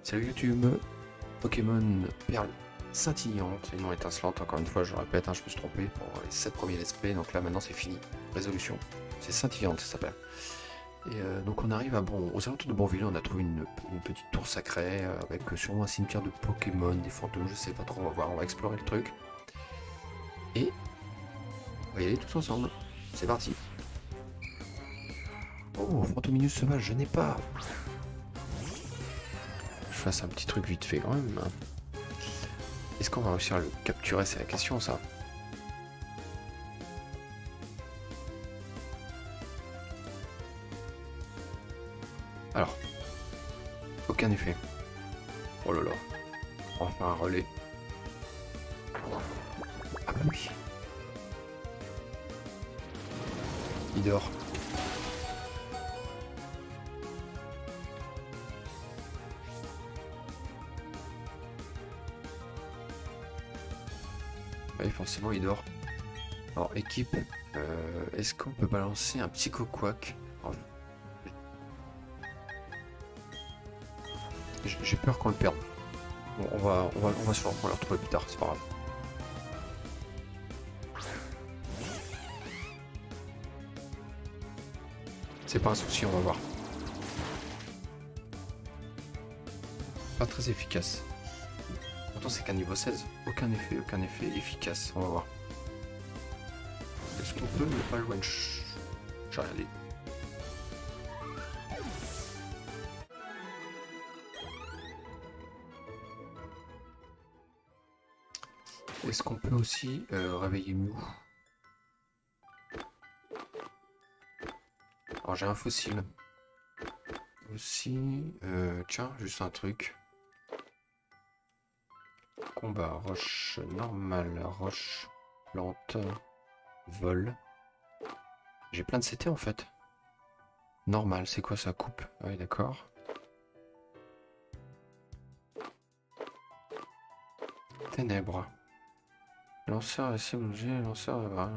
Salut YouTube, Pokémon Perle scintillante et non étincelante, encore une fois je le répète, hein, je me suis trompé pour les 7 premiers let's play, donc là maintenant c'est fini, résolution, c'est scintillante ça s'appelle. Et donc on arrive aux alentours de Bonville, on a trouvé une petite tour sacrée avec sûrement un cimetière de Pokémon, des fantômes, je sais pas trop, on va voir, on va explorer le truc. Et on va y aller tous ensemble, c'est parti. Oh, Fantominus sauvage, je n'ai pas. Je fasse un petit truc vite fait quand même. Est-ce qu'on va réussir à le capturer? C'est la question, ça. Alors, aucun effet. Oh là là. On va faire un relais. Ah bah oui. Il dort. Oui, forcément, il dort. Alors, équipe, est-ce qu'on peut balancer un Psycho Quack? J'ai peur qu'on le perde. Bon, on va sûrement le retrouver plus tard, c'est pas grave. C'est pas un souci, on va voir. Pas très efficace. Pourtant c'est qu'un niveau 16. Aucun effet efficace. On va voir. Est-ce qu'on peut ne pas le one shot? J'ai rien dit. Est-ce qu'on peut aussi réveiller Mew? Alors j'ai un fossile. Aussi, tiens, juste un truc. Combat, roche normale, roche lente, vol. J'ai plein de CT en fait. Normal, c'est quoi ça? Coupe? Ah oui, d'accord. Ténèbres. Lanceur, essai, objet, lanceur.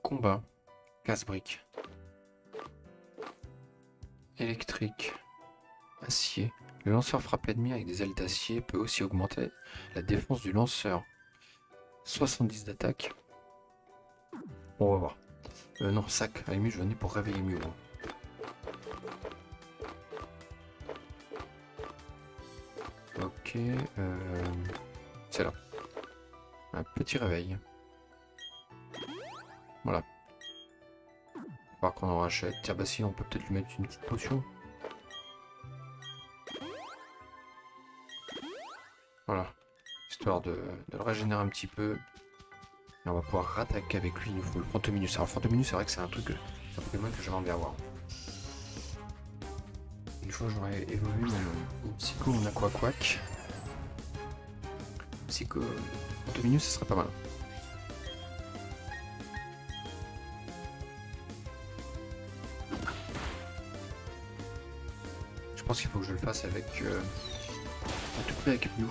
Combat. Casse-brique. Électrique. Acier. Le lanceur frappe l'ennemi avec des ailes d'acier peut aussi augmenter la défense du lanceur. 70 d'attaque. Bon, on va voir. Non, sac. À la limite, je venais pour réveiller mieux. Ok. C'est là. Un petit réveil. Voilà. Voir qu'on en rachète. Tiens, bah si, on peut peut-être lui mettre une petite potion. Voilà. Histoire de le régénérer un petit peu. Et on va pouvoir rattaquer avec lui. Il nous faut le Fantominus. Alors, Fantominus, c'est vrai que c'est un truc, c'est un Pokémon que j'avais envie d'avoir. Une fois j'aurais évolué mon Psycho, mon Aqua Quack. Psycho. Fantominus, ce serait pas mal. Je pense qu'il faut que je le fasse avec à tout prix avec Mew,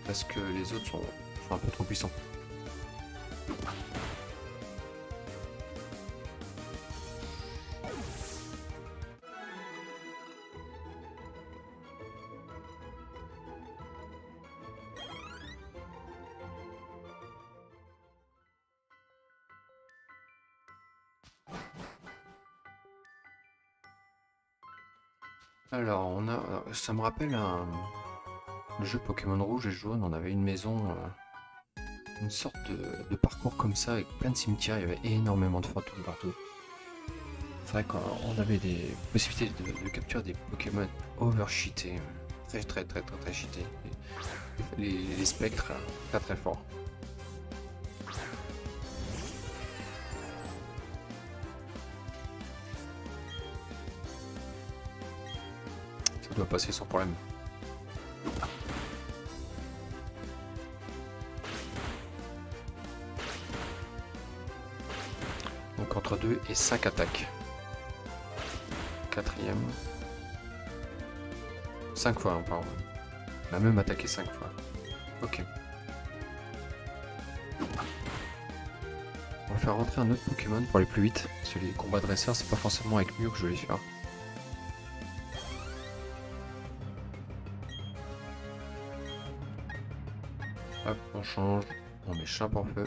parce que les autres sont un peu trop puissants. Alors, ça me rappelle le jeu Pokémon Rouge et Jaune. On avait une maison, une sorte de parcours comme ça avec plein de cimetières. Il y avait énormément de fantômes partout. C'est vrai qu'on avait des possibilités de capturer des Pokémon overcheatés, très cheatés. Les spectres, très forts. Ça doit passer sans problème. Donc entre 2 et 5 attaques. Quatrième. 5 fois, hein, pardon. On a même attaqué 5 fois. Ok. On va faire rentrer un autre Pokémon pour aller plus vite. Parce que les combats dresseurs, c'est pas forcément avec Mew que je vais les faire. Hop, on change. On met chape en feu.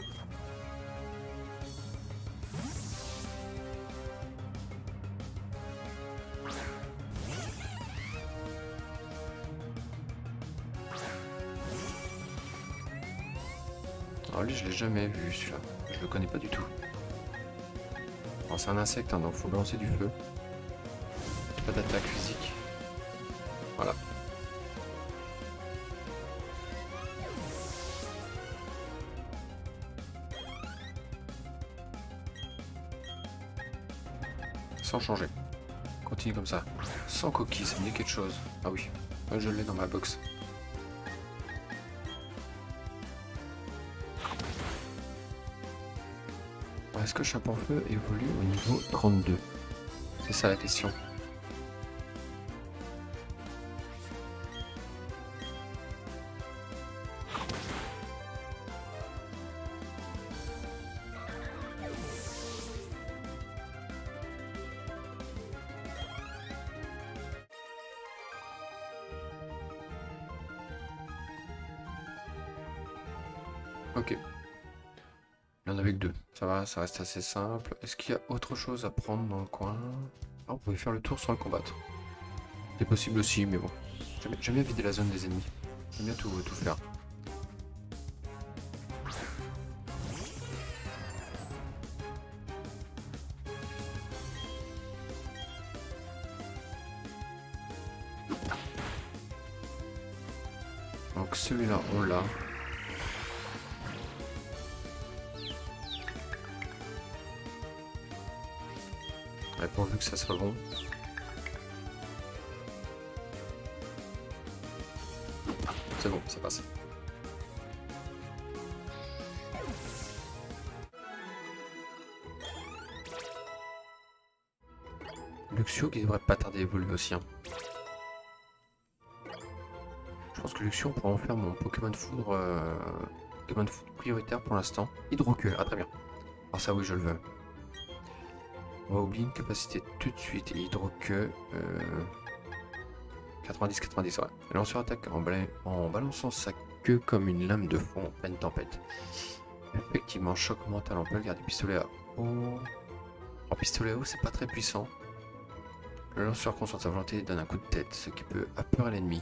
Alors lui, je l'ai jamais vu celui-là. Je le connais pas du tout. Alors c'est un insecte, hein, donc faut balancer du feu. Pas d'attaque physique. Voilà. Sans changer. Continue comme ça. Sans coquille, ça me dit quelque chose. Ah oui, moi je l'ai dans ma box. Est-ce que Chape en feu évolue au niveau 32? C'est ça la question. Ok. Il y en avait que deux. Ça va, ça reste assez simple. Est-ce qu'il y a autre chose à prendre dans le coin? Ah, on pouvait faire le tour sans le combattre. C'est possible aussi, mais bon. J'aime bien vider la zone des ennemis. J'aime bien tout faire. Donc celui-là, on l'a. Ouais, pourvu que ça soit bon. C'est bon, ça passe. Luxio qui devrait pas tarder à évoluer aussi. Hein. Je pense que Luxio, on pourra en faire mon Pokémon de foudre prioritaire pour l'instant. Hydroqueue, ah très bien. Alors ça oui, je le veux. On va oublier une capacité tout de suite. Hydroqueue. 90-90, ouais. Elle lance sur attaque en balançant sa queue comme une lame de fond en pleine tempête. Effectivement, choc mental, on peut le garder pistolet à eau. En pistolet à eau, c'est pas très puissant. Le lanceur concentre sa volonté et donne un coup de tête, ce qui peut apeurer l'ennemi.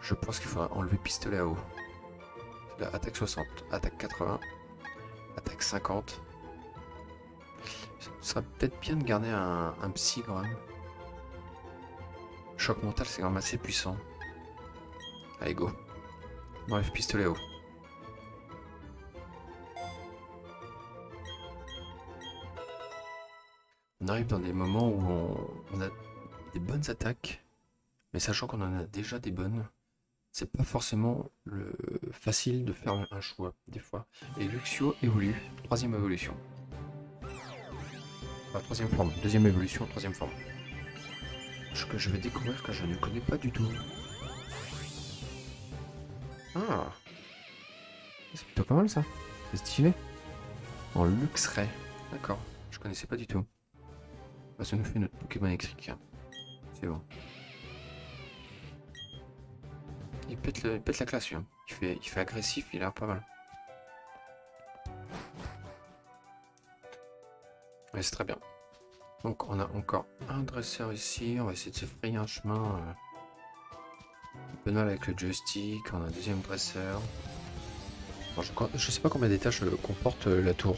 Je pense qu'il faudra enlever pistolet à eau. La attaque 60, attaque 80, attaque 50. Ce serait peut-être bien de garder un psy quand même. Choc mental, c'est quand même assez puissant. Allez, go. On enlève pistolet à eau. On arrive dans des moments où on a des bonnes attaques, mais sachant qu'on en a déjà des bonnes, c'est pas forcément facile de faire un choix, des fois. Et Luxio évolue, troisième évolution. Enfin, troisième forme, deuxième évolution, troisième forme. Ce que je vais découvrir que je ne connais pas du tout. Ah, c'est plutôt pas mal ça. C'est stylé. En Luxray. D'accord, je connaissais pas du tout. Bah, ça nous fait notre Pokémon électrique. C'est bon. Il pète la classe, lui. Hein. Il fait agressif, il a l'air pas mal. Ouais, c'est très bien. Donc on a encore un dresseur ici. On va essayer de se frayer un chemin. Un peu de mal avec le joystick. On a un deuxième dresseur. Bon, je sais pas combien d'étages comporte la tour.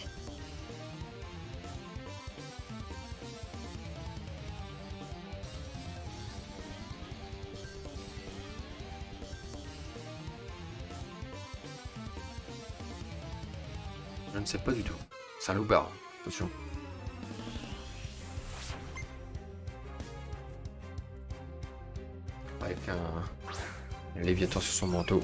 Je ne sais pas du tout. C'est un loupard, attention. Avec un léviator sur son manteau.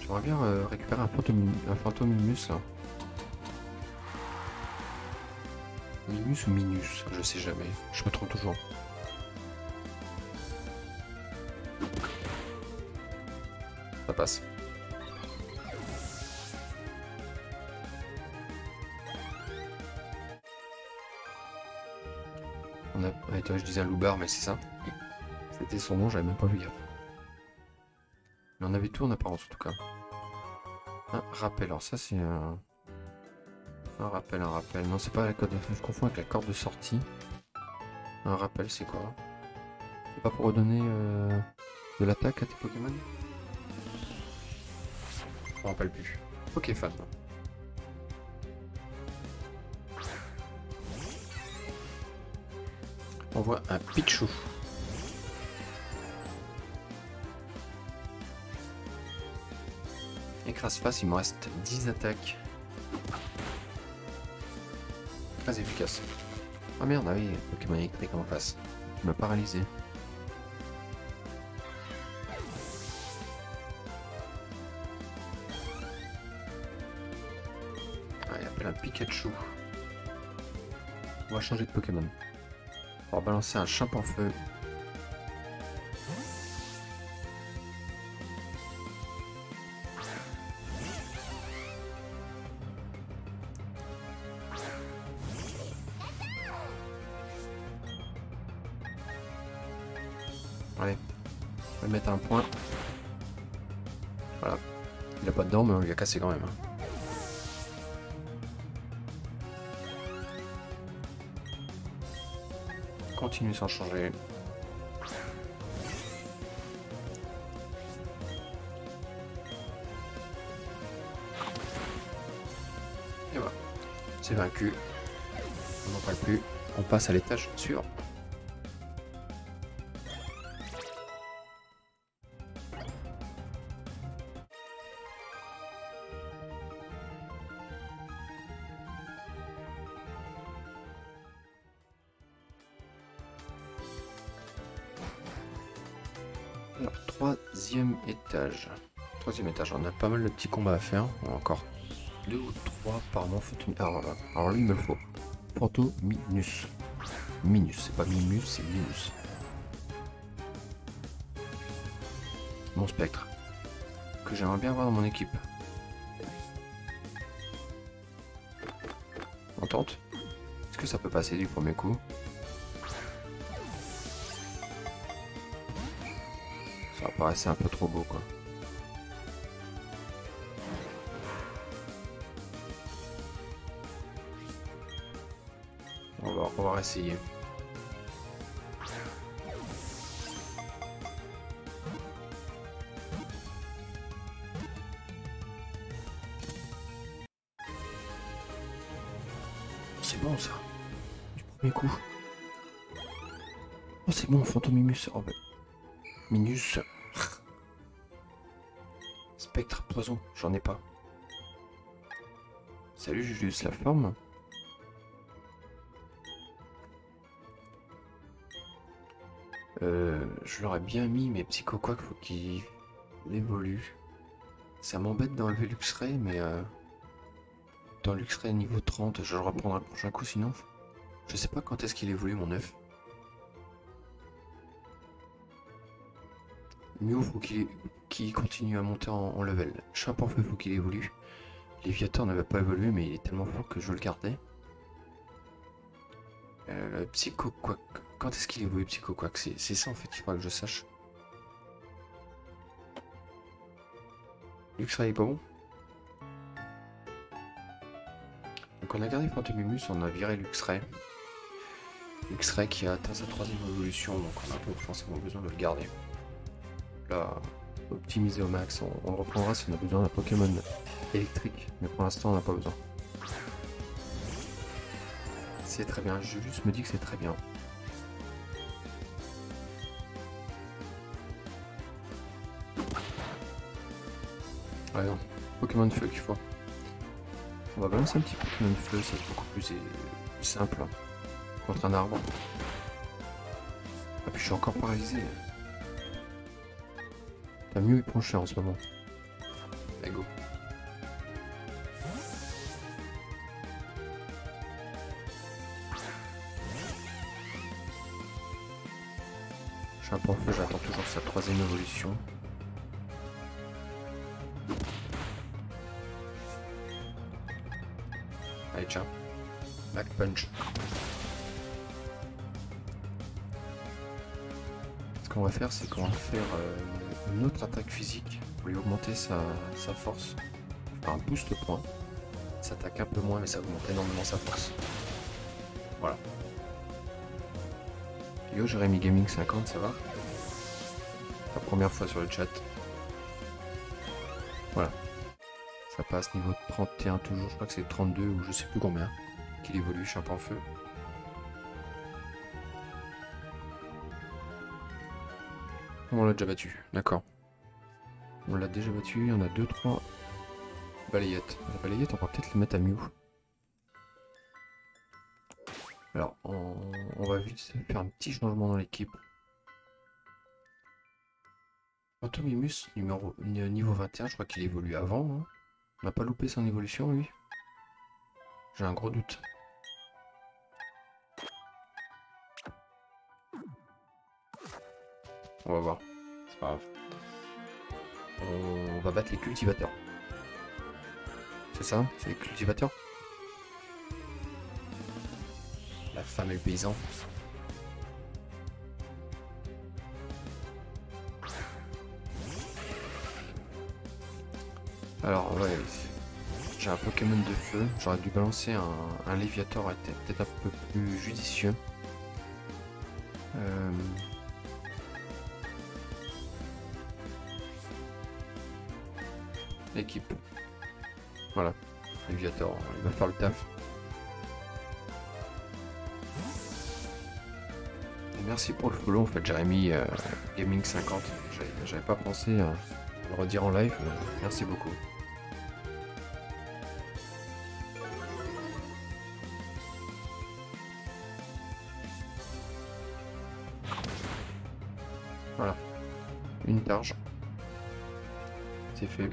J'aimerais bien récupérer un Fantomimus là. Mimus ou Minus, je sais jamais. Je me trompe toujours. Ça passe. Ouais, toi je disais un loubar, mais c'est ça. C'était son nom, j'avais même pas vu gaffe. Mais on avait tout en apparence en tout cas. Un rappel, alors ça c'est un rappel, un rappel. Non, c'est pas la corde de... Je confonds avec la corde de sortie. Un rappel, c'est quoi? C'est pas pour redonner de l'attaque à tes Pokémon? Je me rappelle plus. Ok, fan. On voit un Pichu. Écrase-face, il me reste 10 attaques. Très efficace. Ah merde, ah oui, Pokémon électrique en face. Il m'a paralysé. Ah, il appelle un Pikachu. On va changer de Pokémon. On va balancer un Chimpanfeu. Allez, on va mettre un point. Voilà. Il a pas de dents, mais on lui a cassé quand même. Continue sans changer. Et voilà. C'est vaincu. On n'en parle plus. On passe à l'étage suivant. Alors, troisième étage. Troisième étage, on a pas mal de petits combats à faire. On a encore 2 ou 3 par mois. Alors lui, il me le faut. Fantominus. Minus, c'est pas Mimus, c'est Minus. Mon spectre. Que j'aimerais bien avoir dans mon équipe. On tente. Est-ce que ça peut passer du premier coup? Ça paraissait un peu trop beau, quoi. On va essayer. C'est bon ça. Du premier coup. Oh c'est bon, Fantomimus. Oh bah. Minus. Spectre, poison, j'en ai pas. Salut Julius, la forme. Je l'aurais bien mis, mais Psychoquack, faut qu'il évolue. Ça m'embête d'enlever Luxray, mais dans Luxray niveau 30, je le reprendrai le prochain coup sinon. Je sais pas quand est-ce qu'il évolue mon œuf. Mew, faut qu'il continue à monter en level. Chimpanfeu, faut qu'il évolue. Léviator ne va pas évoluer, mais il est tellement fort que je veux le garder. Psychoquack. Quand est-ce qu'il évolue Psychoquack? C'est ça en fait, il faudra que je sache. Luxray est pas bon. Donc on a gardé Fantomimus, on a viré Luxray. Luxray qui a atteint sa 3ème évolution, donc on a pas forcément besoin de le garder. Là, optimisé au max, on le reprendra si on a besoin d'un Pokémon électrique, mais pour l'instant on n'a pas besoin. C'est très bien, Julius me dit que c'est très bien. Ouais non, Pokémon de feu qu'il faut. On va balancer un petit Pokémon de feu, c'est beaucoup plus simple. Contre un arbre. Ah puis je suis encore paralysé. T'as mieux épanché en ce moment. Allez go. Chimpanfeu, j'attends toujours sa 3ème évolution. Allez tiens. Back punch. qu'on va faire, c'est qu'on va faire une autre attaque physique pour lui augmenter sa force. Enfin, un boost point. Ça attaque un peu moins, mais ça augmente énormément sa force. Voilà. Yo, Jérémy Gaming 50, ça va? La première fois sur le chat. Voilà. Ça passe niveau 31 toujours, je crois que c'est 32 ou je sais plus combien. Qu'il évolue, je suis un peu en feu. On l'a déjà battu, d'accord. On l'a déjà battu, il y en a 2-3 balayettes. Les balayettes, on va peut-être les mettre à Mew. Alors, on va vite faire un petit changement dans l'équipe. Automimus, niveau 21, je crois qu'il évolue avant. Hein. On n'a pas loupé son évolution, lui. J'ai un gros doute. On va voir. C'est pas grave. On va battre les cultivateurs. C'est ça? C'est les cultivateurs? La femme et le paysan. Alors, ouais. J'ai un Pokémon de feu. J'aurais dû balancer un Léviator, était peut-être un peu plus judicieux. L'équipe. Voilà. Léviator, il va faire le taf. Et merci pour le follow en fait, Jérémy Gaming 50. J'avais pas pensé à le redire en live, mais merci beaucoup. Voilà. Une targe. C'est fait.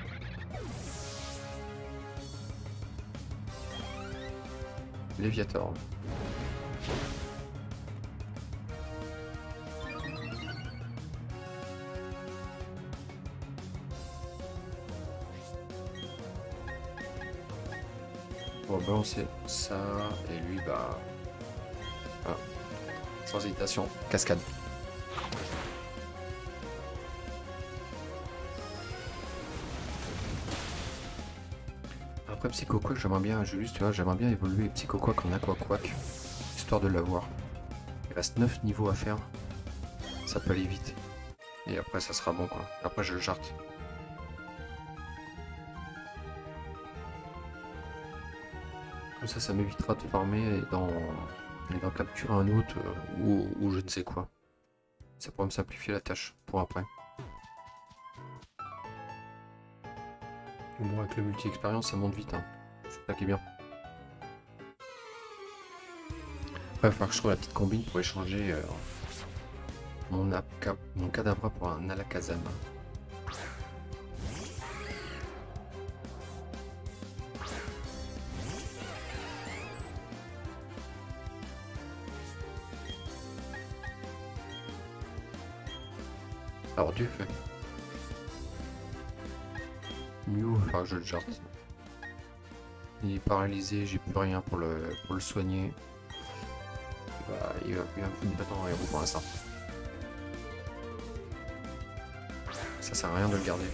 Léviator. On va balancer ça et lui bah voilà. Sans hésitation, cascade. Après Psycho Quack, j'aimerais bien, Julius, tu vois, j'aimerais bien évoluer Psycho Quack en Aqua Quack, histoire de l'avoir. Il reste 9 niveaux à faire, ça peut aller vite. Et après ça sera bon quoi. Après je le jarte. Comme ça m'évitera de farmer et d'en capturer un autre ou je ne sais quoi. Ça pourrait me simplifier la tâche pour après. Bon, avec le multi-expérience, ça monte vite. Hein. C'est ça qui est bien. Après, il va falloir que je trouve la petite combine pour échanger mon Kadabra pour un Alakazam. Alors, Dieu fait. Mew, enfin, je le jarte. Il est paralysé, j'ai plus rien pour le soigner. Il va plus un coup de bâton en héros pour l'instant. Ça sert à rien de le garder.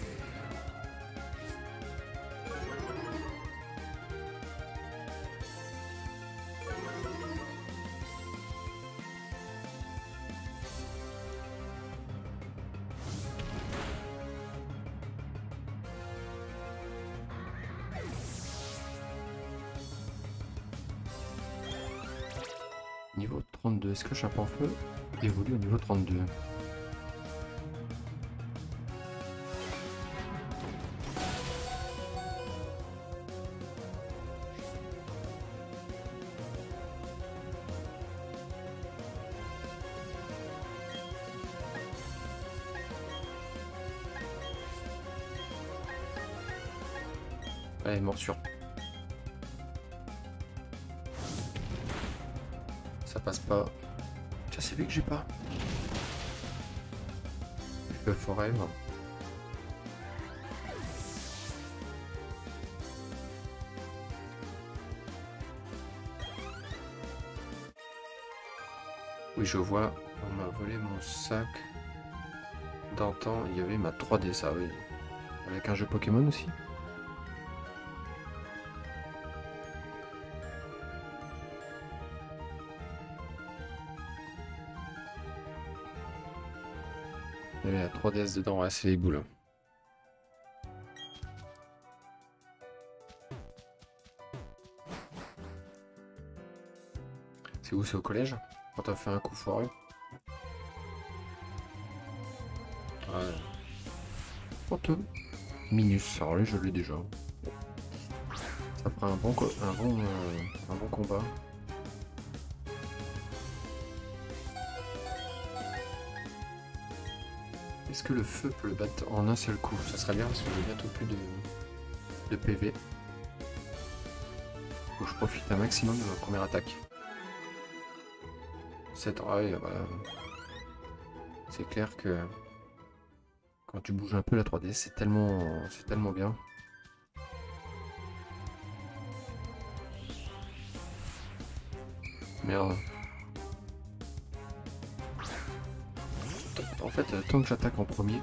Niveau 32, est-ce que Chapeau Feu évolue au niveau 32? Allez, morsure. Ça passe pas. Tiens, c'est lui que j'ai pas. Le forever. Oui, je vois. On m'a volé mon sac. d'antan, il y avait ma 3D, ça, oui. Avec un jeu Pokémon aussi. Il y avait la 3DS dedans, ouais, c'est les boules. C'est où? C'est au collège? Quand t'as fait un coup foireux? Ouais. Honteux. Minus, alors lui je l'ai déjà. Ça fera un bon combat. Est-ce que le feu peut le battre en un seul coup? Ça serait bien parce que j'ai bientôt plus de PV. Faut que je profite un maximum de ma première attaque. 7 rails, bah, c'est clair que quand tu bouges un peu la 3D, c'est tellement bien. Merde. En fait, tant que j'attaque en premier,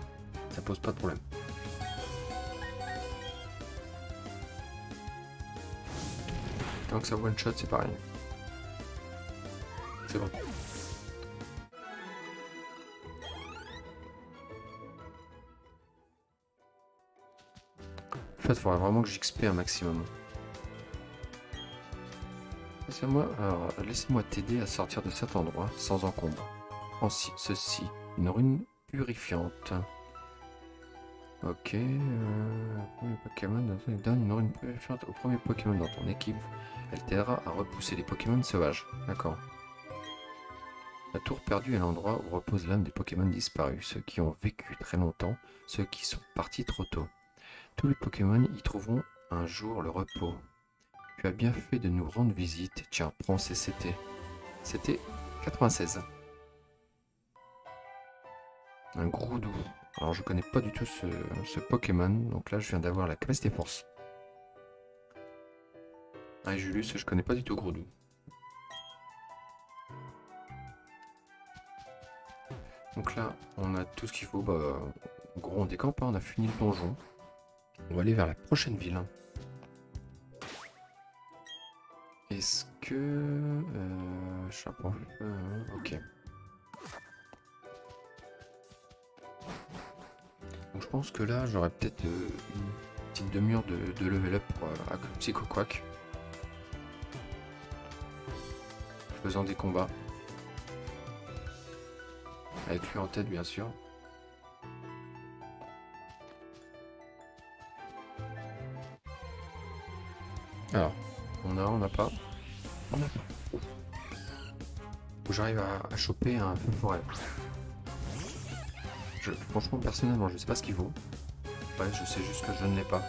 ça pose pas de problème. Tant que ça one shot, c'est pareil. C'est bon. En fait, il faudrait vraiment que j'XP un maximum. Laissez-moi t'aider à sortir de cet endroit sans encombre. Ceci, une rune purifiante. Ok. Premier Pokémon, donne une rune purifiante au premier Pokémon dans ton équipe. Elle t'aidera à repousser les Pokémon sauvages. D'accord. La tour perdue est l'endroit où repose l'âme des Pokémon disparus, ceux qui ont vécu très longtemps, ceux qui sont partis trop tôt. Tous les Pokémon y trouveront un jour le repos. Tu as bien fait de nous rendre visite. Tiens, prends CCT. C'était 96. Un Groudou. Alors je connais pas du tout ce Pokémon, donc là je viens d'avoir la capacité force. Ah, Julius, je connais pas du tout Groudou. Donc là, on a tout ce qu'il faut. Bah, en gros, on décampe, hein, on a fini le donjon. On va aller vers la prochaine ville. Est-ce que... chapeau. Ok. Donc je pense que là, j'aurais peut-être une petite demi-heure de level up avec le Psycho Quack. Faisant des combats. Avec lui en tête, bien sûr. Alors, on n'a pas. On n'a pas. Faut que j'arrive à choper un feu forêt. Franchement, personnellement, je sais pas ce qu'il vaut. Ouais, je sais juste que je ne l'ai pas.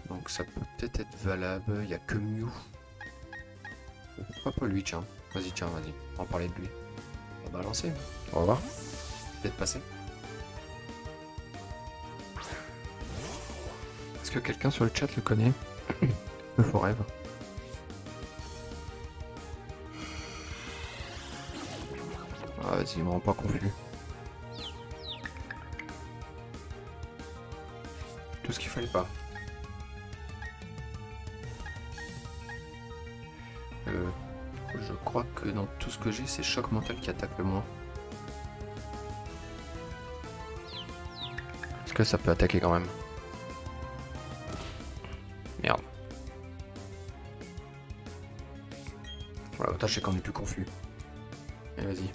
Donc ça peut peut-être être valable. Il n'y a que Mew. Pourquoi pas lui, tiens. Vas-y, tiens, vas-y. On va parler de lui. On va balancer. On va voir. Peut-être passer. Est-ce que quelqu'un sur le chat le connaît? Le faux rêve. Ah, vas-y, il me rend pas confus. Tout ce qu'il fallait pas. Je crois que dans tout ce que j'ai, c'est choc mental qui attaque le moins. Est-ce que ça peut attaquer quand même? Merde. Voilà, l'avantage c'est qu'on est plus confus. Allez, vas-y.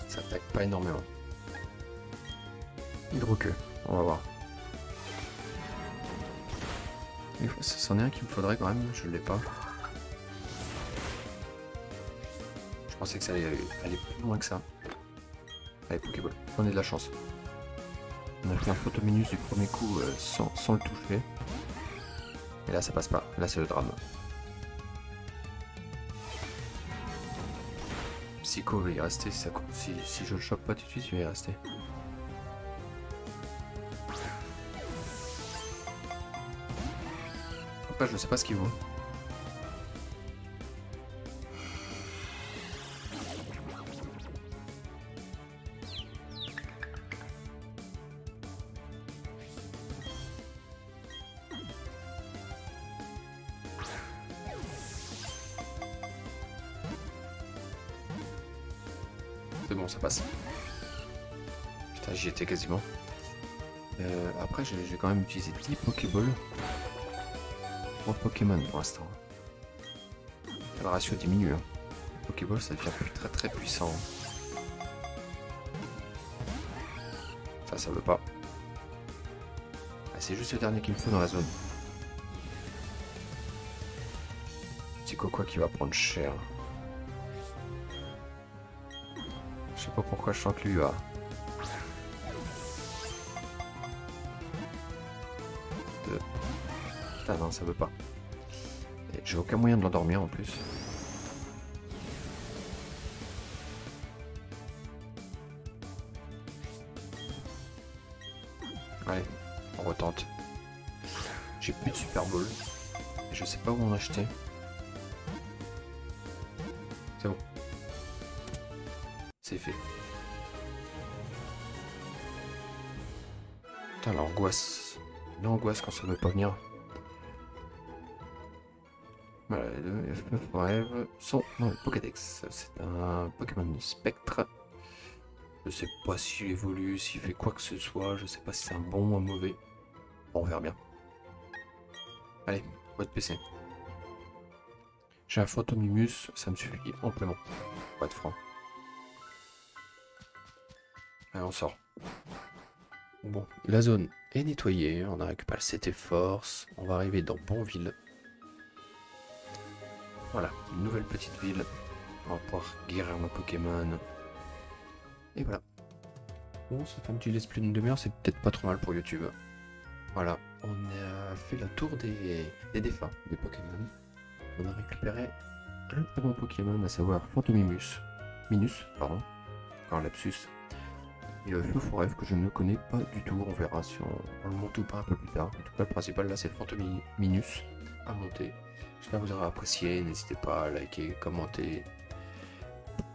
Ça attaque pas énormément. Hydroqueue, on va voir. C'en est un qu'il me faudrait quand même, je l'ai pas. Je pensais que ça allait aller plus loin que ça. Allez, Pokéball, on est de la chance. On a fait un photominus du premier coup sans le toucher. Et là ça passe pas, là c'est le drame. Psycho va y rester si je le chope pas tout de suite, il va y rester. Après, je sais pas ce qu'il vaut. C'est bon, ça passe. Putain, j'y étais quasiment. Après, j'ai quand même utilisé 10 Pokéballs. 3 Pokémon pour l'instant. Le ratio diminue. Hein. Pokéball, ça devient très très puissant. Ça veut pas. Ah, c'est juste le dernier qu'il me faut dans la zone. Petit coco qui va prendre cher. Je sais pas pourquoi je sens que lui va. Putain non, ça veut pas. J'ai aucun moyen de l'endormir en plus. Allez, on retente. J'ai plus de Super Ball. Et je sais pas où en acheter. C'est bon. C'est fait. Putain, l'angoisse. L'angoisse quand ça veut pas venir. Voilà, les deux FF Forever sont dans le Pokédex. C'est un Pokémon Spectre. Je sais pas s'il évolue, s'il fait quoi que ce soit. Je sais pas si c'est un bon ou un mauvais. Bon, on verra bien. Allez, boîte PC. J'ai un Phantomimus, ça me suffit amplement. Pas de franc. Allez, on sort. Bon, la zone est nettoyée. On a récupéré le CT Force. On va arriver dans Bonville. Voilà, une nouvelle petite ville. On va pouvoir guérir nos Pokémon. Et voilà. Bon, ça fait un petit let's play d'une demi-heure, c'est peut-être pas trop mal pour YouTube. Voilà, on a fait la tour des défunts des Pokémon. On a récupéré un très bon Pokémon, à savoir Phantomimus. Minus, pardon. Encore un lapsus. Et le Feu-Forêt que je ne connais pas du tout. On verra si on le monte ou pas un peu plus tard. En tout cas, le principal là, c'est le Phantomimus à monter. J'espère que vous aurez apprécié. N'hésitez pas à liker, commenter.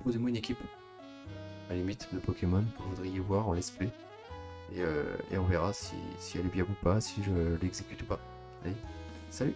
Posez-moi une équipe. À la limite de Pokémon que vous voudriez voir en let's play. Et on verra si elle est bien ou pas, si je l'exécute ou pas. Allez, salut!